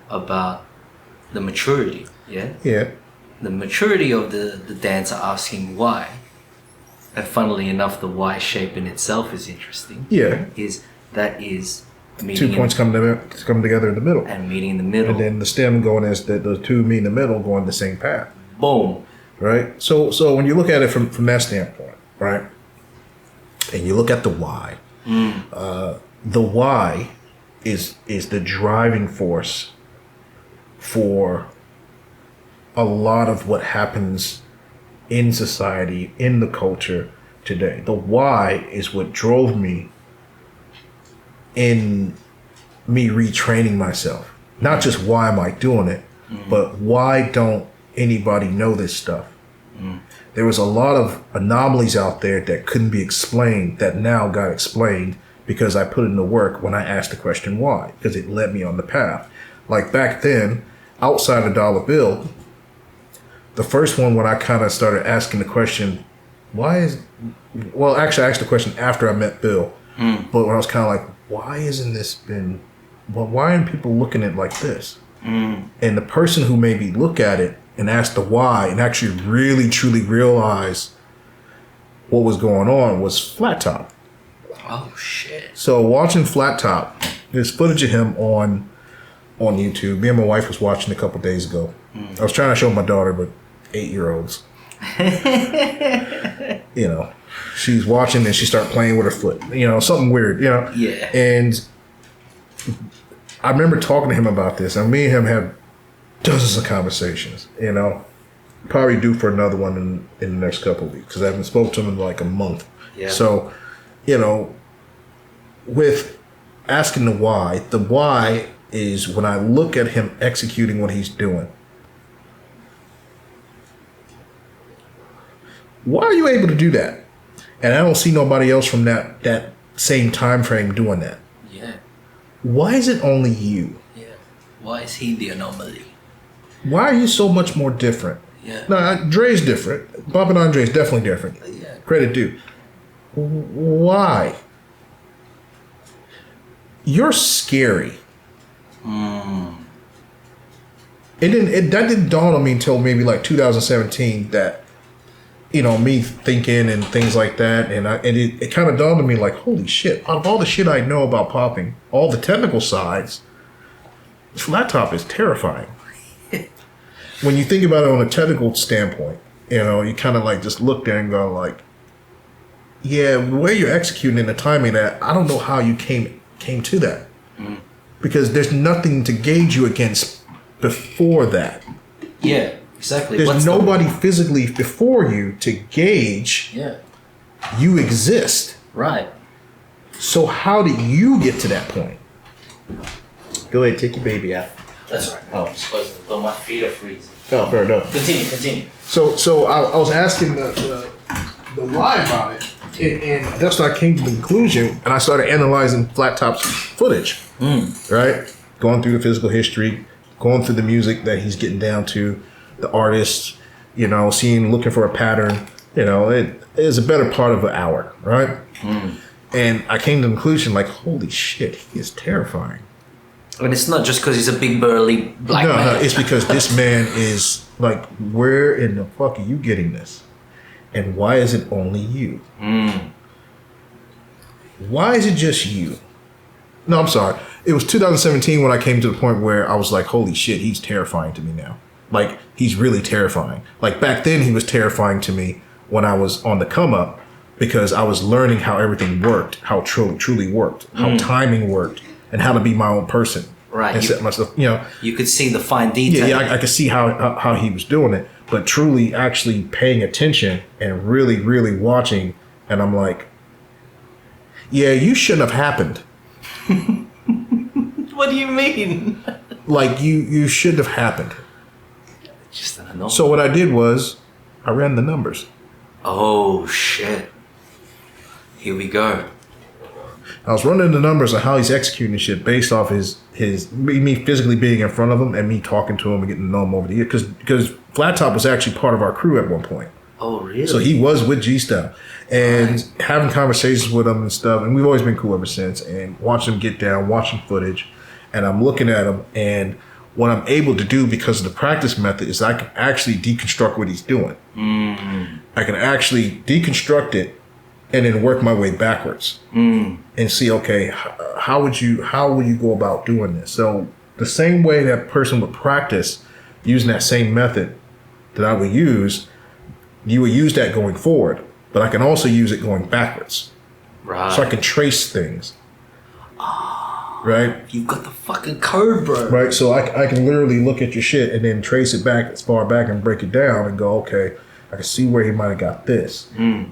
about the maturity, yeah? Yeah. The maturity of the dancer asking why. And funnily enough, the why shape in itself is interesting. Yeah. That is meeting 2 points come together in the middle. and meeting in the middle. And then the stem going as the two meet in the middle going the same path. Boom. Right? So when you look at it from that standpoint, right? And you look at the why. The why is the driving force for a lot of what happens in society, in the culture today. The why is what drove me in me retraining myself. Not just why am I doing it, but why don't anybody know this stuff? There was a lot of anomalies out there that couldn't be explained that now got explained because I put in the work when I asked the question why, because it led me on the path. Like back then, outside a dollar bill, the first one when I kind of started asking the question, actually I asked the question after I met Bill, but when I was kind of like, why aren't people looking at it like this? And the person who made me look at it and ask the why and actually really truly realize what was going on was Flat Top. Oh shit. So watching Flat Top, there's footage of him on YouTube. Me and my wife was watching a couple days ago. I was trying to show my daughter, but 8-year-olds. She's watching and she started playing with her foot. Something weird, Yeah. And I remember talking to him about this, and me and him had dozens of conversations, probably due for another one in the next couple of weeks because I haven't spoken to him in like a month. Yeah. So, with asking the why is when I look at him executing what he's doing. Why are you able to do that? And I don't see nobody else from that same time frame doing that. Yeah. Why is it only you? Yeah. Why is he the anomaly? Why are you so much more different? Yeah. Now, Dre's different. Bob and Andre is definitely different. Yeah. Credit due. Why? You're scary. That didn't dawn on me until maybe like 2017 that, me thinking and things like that. And it kind of dawned on me like, holy shit, out of all the shit I know about popping, all the technical sides, Flat Top is terrifying. When you think about it on a technical standpoint, you kind of like just look there and go like, yeah, the way you're executing and the timing that, I don't know how you came to that. Because there's nothing to gauge you against before that. Yeah, exactly. There's nobody physically before you to gauge. Yeah. You exist. Right. So how did you get to that point? Go ahead, take your baby out. That's right. Oh, but my feet are freezing. Oh, fair enough. Continue. So I was asking the why about it, and that's when I came to the conclusion, and I started analyzing Flat Top's footage, right? Going through the physical history, going through the music that he's getting down to, the artists, looking for a pattern, it is a better part of an hour, right? And I came to the conclusion like, holy shit, he is terrifying. And it's not just because he's a big burly black man. No, it's because this man is like, where in the fuck are you getting this? And why is it only you? Why is it just you? No, I'm sorry. It was 2017 when I came to the point where I was like, holy shit, he's terrifying to me now. Like, he's really terrifying. Like, back then he was terrifying to me when I was on the come up because I was learning how everything worked, how truly worked, how timing worked, and how to be my own person. Right. And set myself, You could see the fine detail. Yeah, I could see how he was doing it, but truly actually paying attention and really, really watching, and I'm like, yeah, you shouldn't have happened. What do you mean? Like, you shouldn't have happened. Just an anomaly. So what I did was, I ran the numbers. Oh, shit. Here we go. I was running the numbers on how he's executing shit based off his me physically being in front of him and me talking to him and getting to know him over the years. Because Flat Top was actually part of our crew at one point. Oh, really? So he was with G-Style. And having conversations with him and stuff. And we've always been cool ever since. And watching him get down, watching footage. And I'm looking at him. And what I'm able to do because of the practice method is I can actually deconstruct what he's doing. I can actually deconstruct it and then work my way backwards and see, okay, how would you go about doing this? So the same way that person would practice using that same method that I would use, you would use that going forward, but I can also use it going backwards. Right. So I can trace things. Right? You've got the fucking code, bro. Right. So I can literally look at your shit and then trace it back as far back and break it down and go, okay, I can see where he might have got this,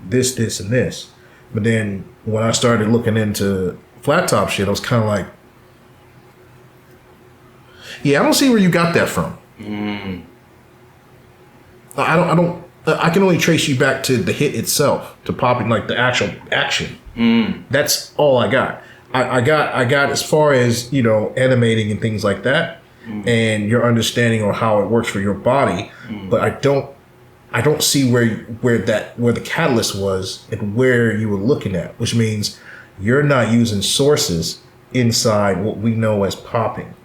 this, and this. But then when I started looking into flat top shit, I was kind of like, yeah, I don't see where you got that from. I can only trace you back to the hit itself, to popping, like the actual action. That's all I got. I got as far as, you know, animating and things like that, and your understanding on how it works for your body, but I don't see where the catalyst was and where you were looking at, which means you're not using sources inside what we know as popping.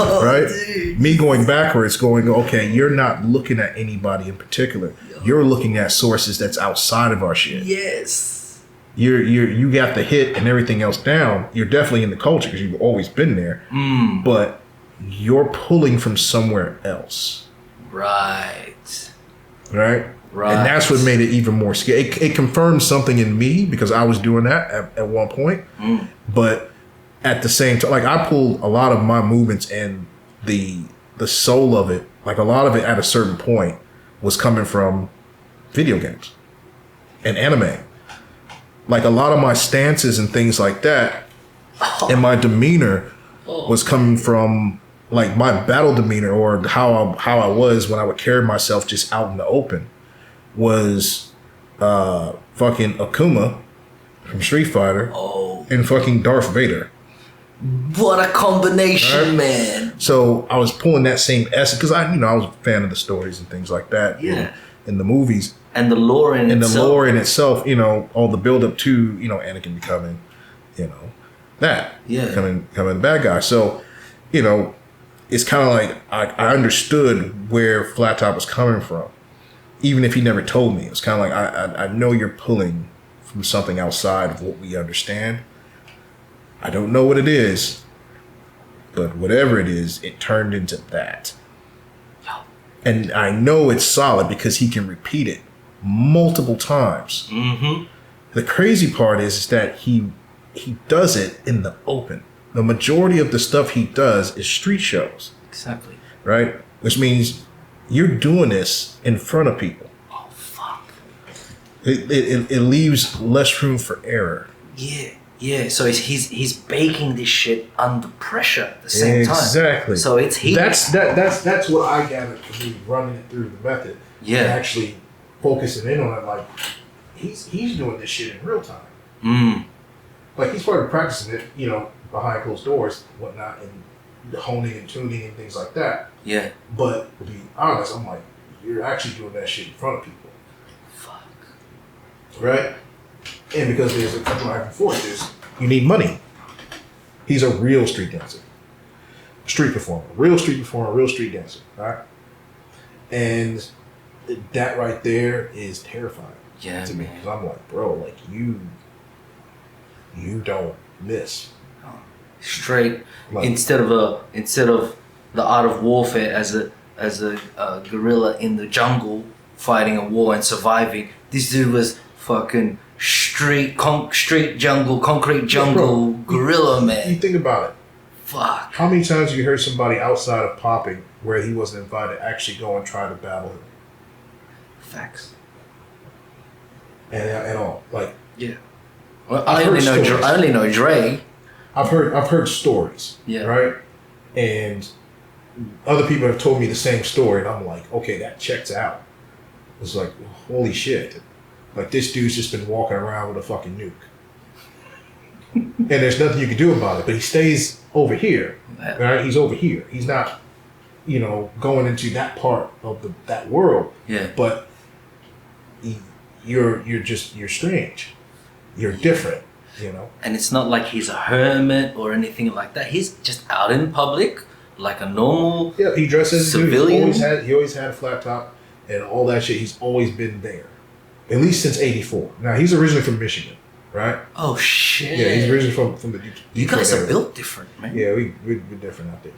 Right? Dude. Me going backwards, going, okay, you're not looking at anybody in particular. You're looking at sources that's outside of our shit. Yes. You got the hit and everything else down. You're definitely in the culture because you've always been there. But you're pulling from somewhere else. Right. And that's what made it even more scary. It confirmed something in me because I was doing that at one point. But at the same time, like, I pulled a lot of my movements and the soul of it, like a lot of it at a certain point was coming from video games and anime. Like a lot of my stances and things like that and my demeanor was coming from like my battle demeanor, or how I was when I would carry myself just out in the open was fucking Akuma from Street Fighter and fucking Darth Vader. What a combination, man. So I was pulling that same essence because I was a fan of the stories and things like that. Yeah. In the movies. And the lore in itself. And the lore in itself, all the build up to, Anakin becoming, that. Yeah. Becoming the bad guy. So, it's kind of like I understood where Flat Top was coming from. Even if he never told me. It's kind of like I know you're pulling from something outside of what we understand. I don't know what it is, but whatever it is, it turned into that. And I know it's solid because he can repeat it multiple times. The crazy part is that he does it in the open. The majority of the stuff he does is street shows. Exactly. Right? Which means you're doing this in front of people. Oh, fuck. It leaves less room for error. Yeah, so he's baking this shit under pressure at the same time. Exactly. So it's heat. That's what I gathered from me running it through the method. Yeah. And actually focusing in on it, like he's doing this shit in real time. Like he's probably practicing it, behind closed doors, whatnot, and honing and tuning and things like that. Yeah. But to be honest, I'm like, you're actually doing that shit in front of people. Fuck. Right? And because there's a driving force, you need money. He's a real street dancer. Street performer. Real street performer, real street dancer. Right? And that right there is terrifying to me. Because I'm like, bro, like you don't miss. Straight. Like, instead of the art of warfare as a guerrilla in the jungle fighting a war and surviving, this dude was fucking street jungle, concrete jungle, guerrilla man. You think about it. Fuck. How many times have you heard somebody outside of popping where he wasn't invited actually go and try to battle him? Facts. And all, like, yeah. Well, I only know Dre. I've heard stories. Yeah. Right. And other people have told me the same story, and I'm like, okay, that checks out. It's like, holy shit. Like, this dude's just been walking around with a fucking nuke. And there's nothing you can do about it. But he stays over here. Right? He's over here. He's not, going into that part of that world. Yeah. But you're strange. You're different. you know. And it's not like he's a hermit or anything like that. He's just out in public like a normal he dresses civilian. He always had a flat top and all that shit. He's always been there, at least since '84. Now he's originally from Michigan, right? Oh shit! Yeah, he's originally from the. You Detroit guys are area. built different, man. Yeah, we're different out there.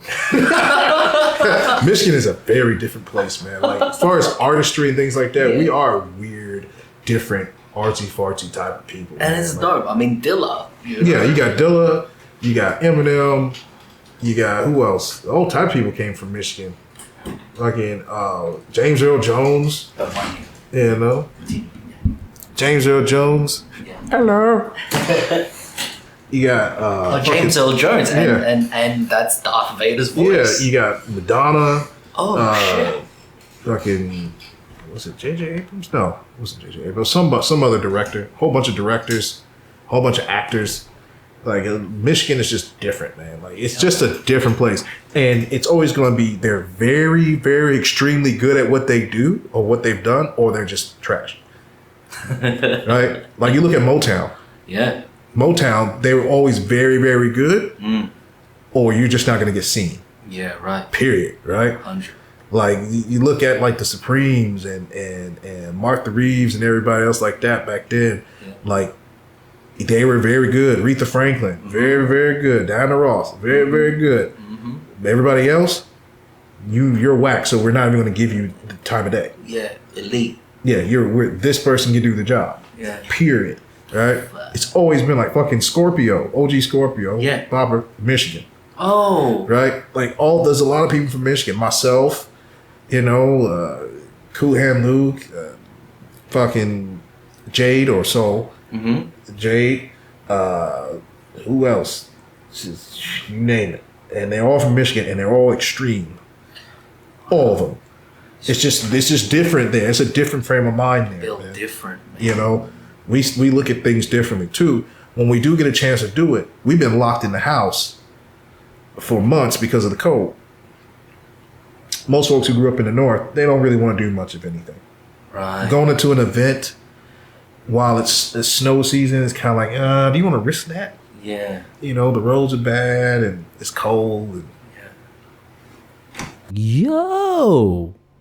Michigan is a very different place, man. Like as far as artistry and things like that, we are weird, different, artsy fartsy type of people. And man. it's dope. I mean, Dilla. Yeah, you got Dilla, you got Eminem, you got who else? All type of people came from Michigan. Fucking James Earl Jones. You know, James Earl Jones. Yeah. Hello. You got James Earl Jones, and that's Darth Vader's voice. Yeah, you got Madonna. Oh shit! Fucking, was it J.J. Abrams? No, it wasn't J.J. Abrams. Some other director. Whole bunch of directors. Whole bunch of actors. Like Michigan is just different, man. Like it's just a different place, and it's always going to be. They're very, very extremely good at what they do or what they've done, or they're just trash. Right? Like you look at Motown. Yeah. Motown, they were always very, very good, or you're just not going to get seen. Yeah, right. Period. Right? 100. Like you look at like the Supremes and Martha Reeves and everybody else like that back then. Yeah. Like they were very good. Aretha Franklin, very, very good. Diana Ross, very, very good. Everybody else, you're whack. So we're not even going to give you the time of day. Yeah, elite. Yeah, this person can do the job. Yeah. Period. Right? It's always been like fucking Scorpio, OG Scorpio. Yeah. Bobber, Michigan. Oh. Right? Like there's a lot of people from Michigan. Myself, you know, Cool Hand Luke, fucking Jade or Soul. Jade, who else? Just, you name it. And they're all from Michigan and they're all extreme. All of them. It's just different there. It's a different frame of mind there. Built man. different, man. You know, we look at things differently too. When we do get a chance to do it, we've been locked in the house for months because of the cold. Most folks who grew up in the north, they don't really want to do much of anything. Right. Going into an event while it's snow season is kind of like, do you want to risk that? Yeah. You know, the roads are bad and it's cold. And Yo!